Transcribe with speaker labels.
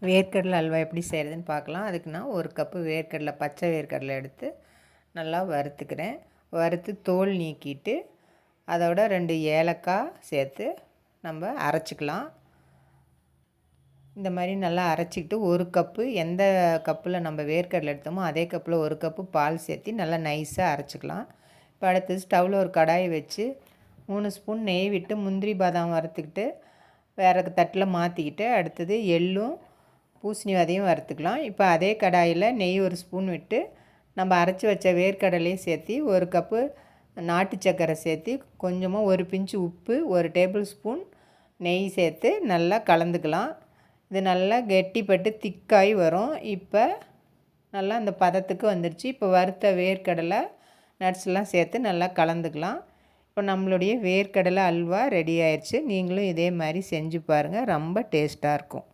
Speaker 1: வேர்க்கடலை அல்வா எப்படி செய்கிறதுன்னு பார்க்கலாம். அதுக்கு நான் 1 கப்பு வேர்க்கடலை, பச்சை வேர்க்கடலை எடுத்து நல்லா வறுத்துக்கிறேன். வறுத்து தோல் நீக்கிட்டு அதோட 2 ஏலக்காய் சேர்த்து நம்ம அரைச்சிக்கலாம். இந்த மாதிரி நல்லா அரைச்சிக்கிட்டு 1 கப்பு, எந்த கப்பில் நம்ம வேர்க்கடலை எடுத்தோமோ அதே கப்பில் 1 கப்பு பால் சேர்த்து நல்லா நைஸாக அரைச்சிக்கலாம். இப்போ அடுத்து ஸ்டவ்வில் ஒரு கடாயை வச்சு 3 ஸ்பூன் நெய் விட்டு முந்திரி பாதாம் வறுத்துக்கிட்டு வேறு தட்டில் மாற்றிக்கிட்டு, அடுத்தது எள்ளும் பூசணி விதையும் வறுத்துக்கலாம். இப்போ அதே கடாயில் நெய் 1 ஸ்பூன் விட்டு நம்ம அரைச்சி வச்ச வேர்க்கடலையும் சேர்த்து 1 கப்பு நாட்டு சர்க்கரை சேர்த்து கொஞ்சமாக 1 பிஞ்சு உப்பு, 1 டேபிள் ஸ்பூன் நெய் சேர்த்து நல்லா கலந்துக்கலாம். இது நல்லா கெட்டிப்பட்டு திக்காகி வரும். இப்போ நல்லா அந்த பதத்துக்கு வந்துடுச்சு. இப்போ வறுத்த வேர்க்கடலை நட்ஸ்லாம் சேர்த்து நல்லா கலந்துக்கலாம். இப்போ நம்மளுடைய வேர்க்கடலை அல்வா ரெடி ஆயிடுச்சு. நீங்களும் இதே மாதிரி செஞ்சு பாருங்கள், ரொம்ப டேஸ்ட்டாக இருக்கும்.